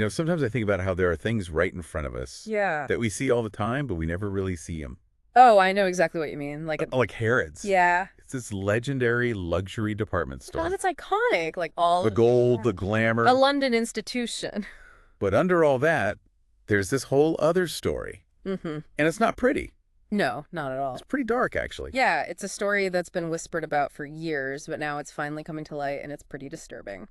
Sometimes I think about how there are things right in front of us Yeah. that we see all the time, but we never really see them. Oh, I know exactly what you mean. Like a, Like Harrods. yeah. It's this legendary luxury department God, store. it's iconic. Like The all gold, the a glamour. London institution. But under all that, there's this whole other story. Mm-hmm. And it's not pretty. No, not at It's all. pretty dark, actually. Yeah, it's a story that's been whispered about for years, but now it's finally coming to light and it's pretty disturbing.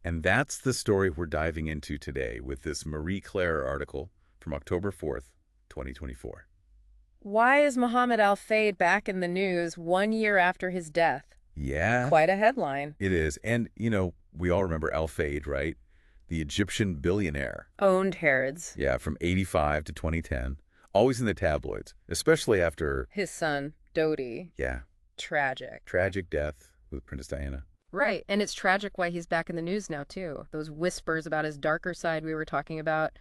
And that's the story we're diving into today with this Marie Claire article from October 4th, 2024. Why is Mohamed Al-Fayed back in the news 1 year after his death? Yeah, Quite a headline. it is. And, we all remember Al-Fayed, right? The Egyptian billionaire. Owned Harrods. Yeah, from 85 to 2010. Always in the tabloids, especially after, His son, Dodi. yeah, Tragic. tragic death with Princess Diana. Right, and it's tragic why he's back in the news now, too. Those whispers about his darker side we were talking about,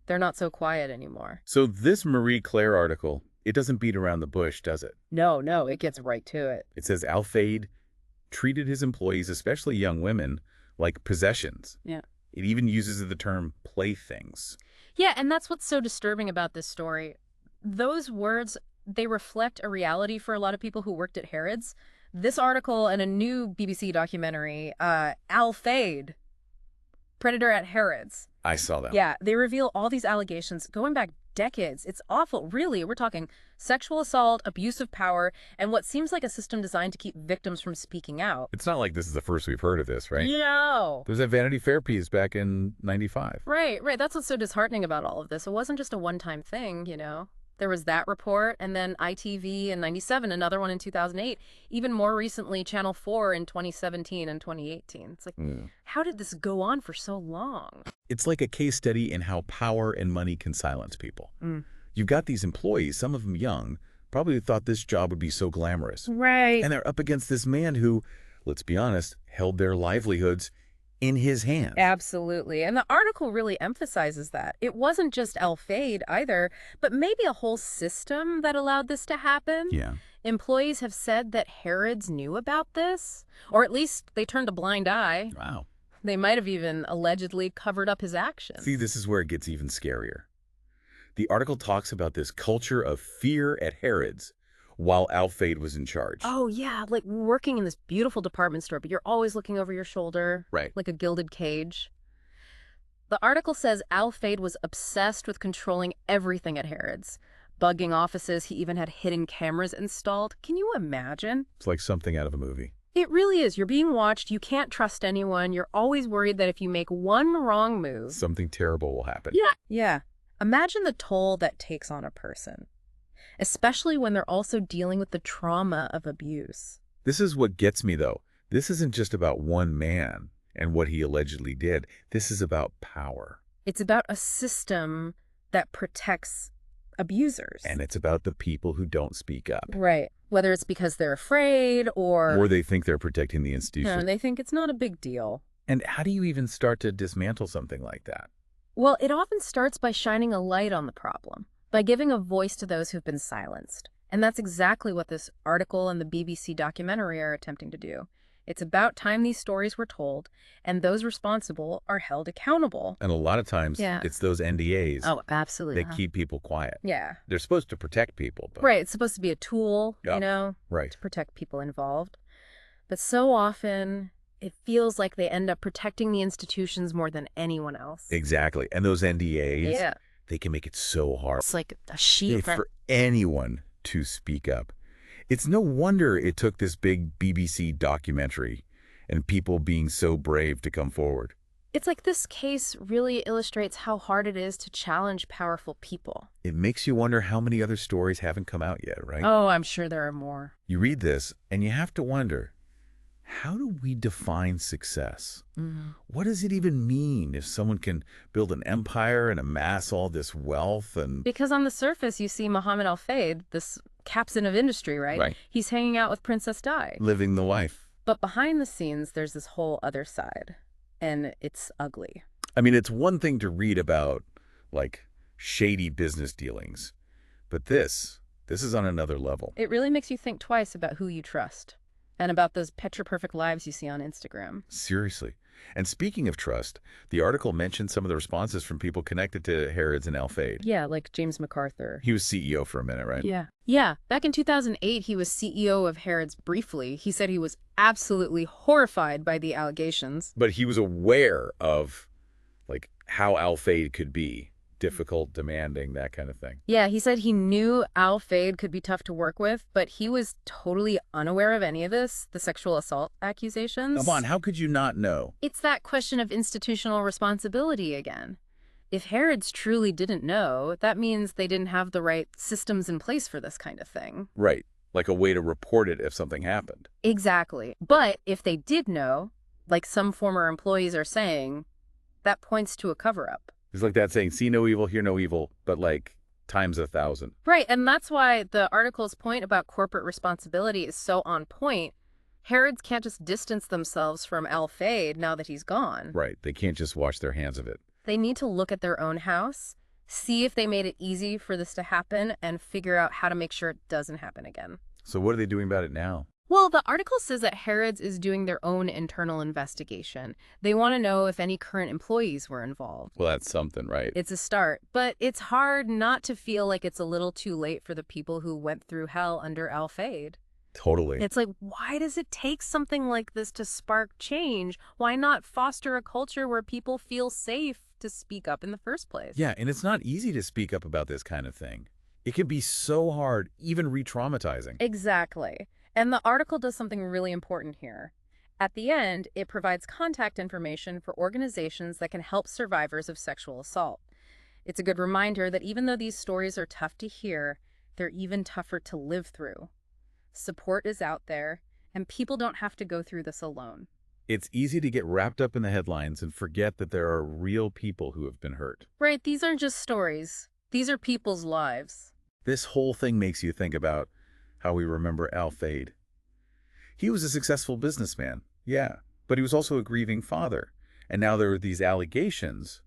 they're not so quiet anymore. So this Marie Claire article, it doesn't beat around the bush, does it? No, no, it gets right to it. It says Al-Fayed treated his employees, especially young women, like possessions. Yeah. It even uses the term playthings. Yeah, and that's what's so disturbing about this story. Those words, they reflect a reality for a lot of people who worked at Harrods. This article and a new BBC documentary, Al-Fayed, Predator at Harrods. I saw that. Yeah, they reveal all these allegations going back decades. It's awful, really. We're talking sexual assault, abuse of power, and what seems like a system designed to keep victims from speaking out. It's not like this is the first we've heard of this, right? No. There's that Vanity Fair piece back in 95. Right, right. That's what's so disheartening about all of this. It wasn't just a one-time thing. There was that report, and then ITV in 97, another one in 2008, even more recently, Channel 4 in 2017 and 2018. It's like, how did this go on for so long? It's like a case study in how power and money can silence people. You've got these employees, some of them young, probably thought this job would be so glamorous. Right. And they're up against this man who, let's be honest, held their livelihoods in his hands. Absolutely. And the article really emphasizes that. It wasn't just Al-Fayed either, but maybe a whole system that allowed this to happen. Yeah. Employees have said that Harrods knew about this, or at least they turned a blind eye. Wow. They might have even allegedly covered up his actions. See, this is where it gets even scarier. The article talks about this culture of fear at Harrods while Al-Fayed was in charge. Oh, yeah, like working in this beautiful department store, but you're always looking over your shoulder. Right. Like a gilded cage. The article says Al-Fayed was obsessed with controlling everything at Harrods. Bugging offices, he even had hidden cameras installed. Can you imagine? It's like something out of a movie. It really is. You're being watched. You can't trust anyone. You're always worried that if you make one wrong move... Something terrible will happen. Yeah. Yeah. Imagine the toll that takes on a person, especially when they're also dealing with the trauma of abuse. This is what gets me, though. This isn't just about one man and what he allegedly did. This is about power. It's about a system that protects abusers. And it's about the people who don't speak up. Right. Whether it's because they're afraid Or they think they're protecting the institution. they think it's not a big deal. And how do you even start to dismantle something like that? Well, it often starts by shining a light on the problem, by giving a voice to those who've been silenced. And that's exactly what this article and the BBC documentary are attempting to do. It's about time these stories were told, and those responsible are held accountable. And a lot of times, Yeah. it's those NDAs Oh, absolutely. that keep people quiet. Yeah. They're supposed to protect people. But Right. It's supposed to be a tool, Yep. Right. to protect people involved. But so often, it feels like they end up protecting the institutions more than anyone else. Exactly. And those NDAs, Yeah. they can make it so hard It's like a sheet. for anyone to speak up. It's no wonder it took this big BBC documentary and people being so brave to come forward. It's like this case really illustrates how hard it is to challenge powerful people. It makes you wonder how many other stories haven't come out yet, right? Oh, I'm sure there are more. You read this and you have to wonder, how do we define success? What does it even mean if someone can build an empire and amass all this wealth and... Because on the surface, you see Mohamed Al-Fayed, this captain of industry, right? Right. He's hanging out with Princess Di. living the life? But behind the scenes, there's this whole other side. And it's ugly. I mean, it's one thing to read about, like, shady business dealings. But this is on another level. It really makes you think twice about who you trust and about those picture-perfect lives you see on Instagram. Seriously. And speaking of trust, the article mentioned some of the responses from people connected to Harrods and Al-Fayed. Yeah, like James MacArthur. He was CEO for a minute, right? Yeah. Back in 2008, he was CEO of Harrods briefly. He said he was absolutely horrified by the allegations. But he was aware of, like, how Al-Fayed could be difficult, demanding, that kind of thing. Yeah, he said he knew Al-Fayed could be tough to work with, but he was totally unaware of any of this, the sexual assault accusations. Come on, how could you not know? It's that question of institutional responsibility again. If Harrods truly didn't know, that means they didn't have the right systems in place for this kind of thing. Right, like a way to report it if something happened. Exactly. But if they did know, like some former employees are saying, that points to a cover-up. It's like that saying, see no evil, hear no evil, but like times 1,000. Right, and that's why the article's point about corporate responsibility is so on point. Harrods can't just distance themselves from Al-Fayed now that he's gone. Right, they can't just wash their hands of it. They need to look at their own house, see if they made it easy for this to happen, and figure out how to make sure it doesn't happen again. So what are they doing about it now? Well, the article says that Harrods is doing their own internal investigation. They want to know if any current employees were involved. Well, that's something, right? It's a start, but it's hard not to feel like it's a little too late for the people who went through hell under Al-Fayed. Totally. It's like, why does it take something like this to spark change? Why not foster a culture where people feel safe to speak up in the first place? Yeah, and it's not easy to speak up about this kind of thing. It can be so hard, even re-traumatizing. Exactly. And the article does something really important here. At the end, it provides contact information for organizations that can help survivors of sexual assault. It's a good reminder that even though these stories are tough to hear, they're even tougher to live through. Support is out there, and people don't have to go through this alone. It's easy to get wrapped up in the headlines and forget that there are real people who have been hurt. Right, these aren't just stories. These are people's lives. This whole thing makes you think about how we remember Al-Fayed. He was a successful businessman, yeah, but he was also a grieving father. And now there are these allegations.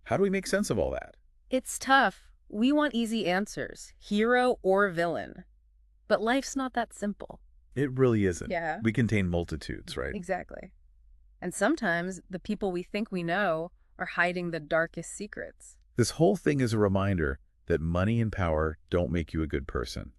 How do we make sense of all that? It's tough. We want easy answers, hero or villain. But life's not that simple. It really isn't. Yeah. We contain multitudes, right? Exactly. And sometimes the people we think we know are hiding the darkest secrets. This whole thing is a reminder that money and power don't make you a good person.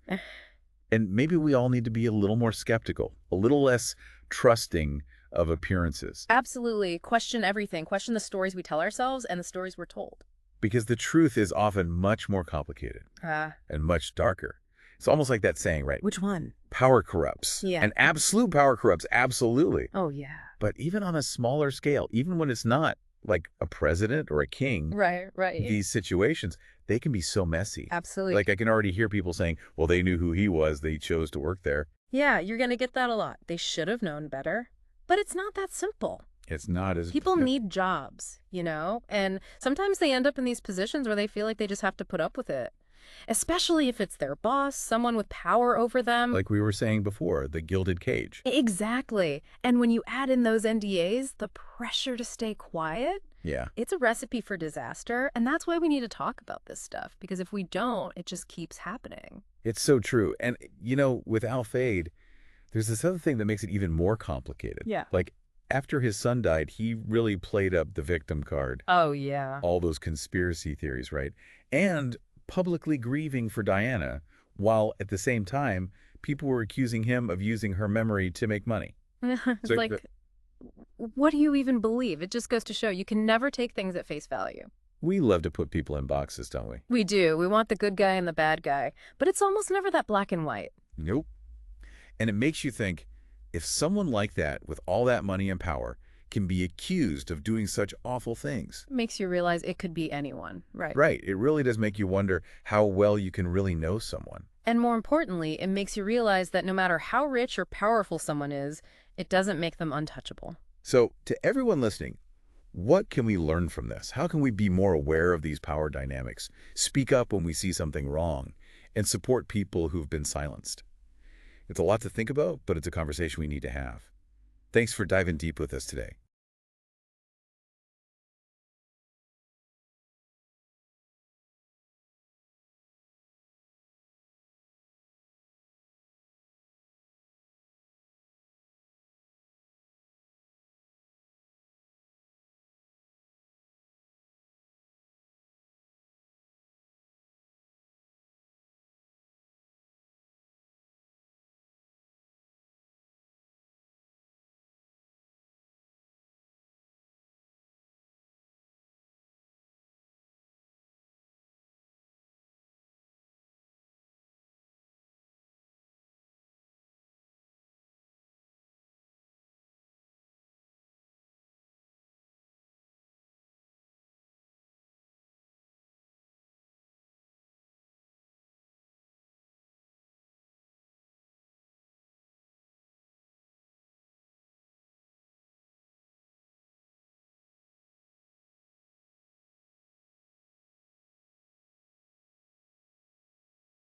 And maybe we all need to be a little more skeptical, a little less trusting of appearances. Absolutely. Question everything. Question the stories we tell ourselves and the stories we're told. Because the truth is often much more complicated and much darker. It's almost like that saying, right? Which one? Power corrupts. Yeah. And absolute power corrupts, absolutely. Oh, yeah. But even on a smaller scale, even when it's not like a president or a king, Right. these situations, they can be so messy. Absolutely. Like I can already hear people saying, well, they knew who he was. They chose to work there. Yeah, you're going to get that a lot. They should have known better. But it's not that simple. It's not as... People need jobs, you know? And sometimes they end up in these positions where they feel like they just have to put up with it. Especially if it's their boss, someone with power over them. Like we were saying before, the gilded cage. Exactly. And when you add in those NDAs, the pressure to stay quiet, Yeah. it's a recipe for disaster. And that's why we need to talk about this stuff. Because if we don't, it just keeps happening. It's so true. And, you know, with Al-Fayed, there's this other thing that makes it even more complicated. Yeah. Like, after his son died, he really played up the victim card. Oh, yeah. All those conspiracy theories, right? And publicly grieving for Diana, while at the same time, people were accusing him of using her memory to make money. It's So like, what do you even believe? It just goes to show you can never take things at face value. We love to put people in boxes, don't we? We do. We want the good guy and the bad guy. But it's almost never that black and white. Nope. And it makes you think, if someone like that, with all that money and power, can be accused of doing such awful things. It makes you realize it could be anyone. Right. Right. It really does make you wonder how well you can really know someone. And more importantly, it makes you realize that no matter how rich or powerful someone is, it doesn't make them untouchable. So, to everyone listening, what can we learn from this? How can we be more aware of these power dynamics, speak up when we see something wrong, and support people who've been silenced? It's a lot to think about, but it's a conversation we need to have. Thanks for diving deep with us today.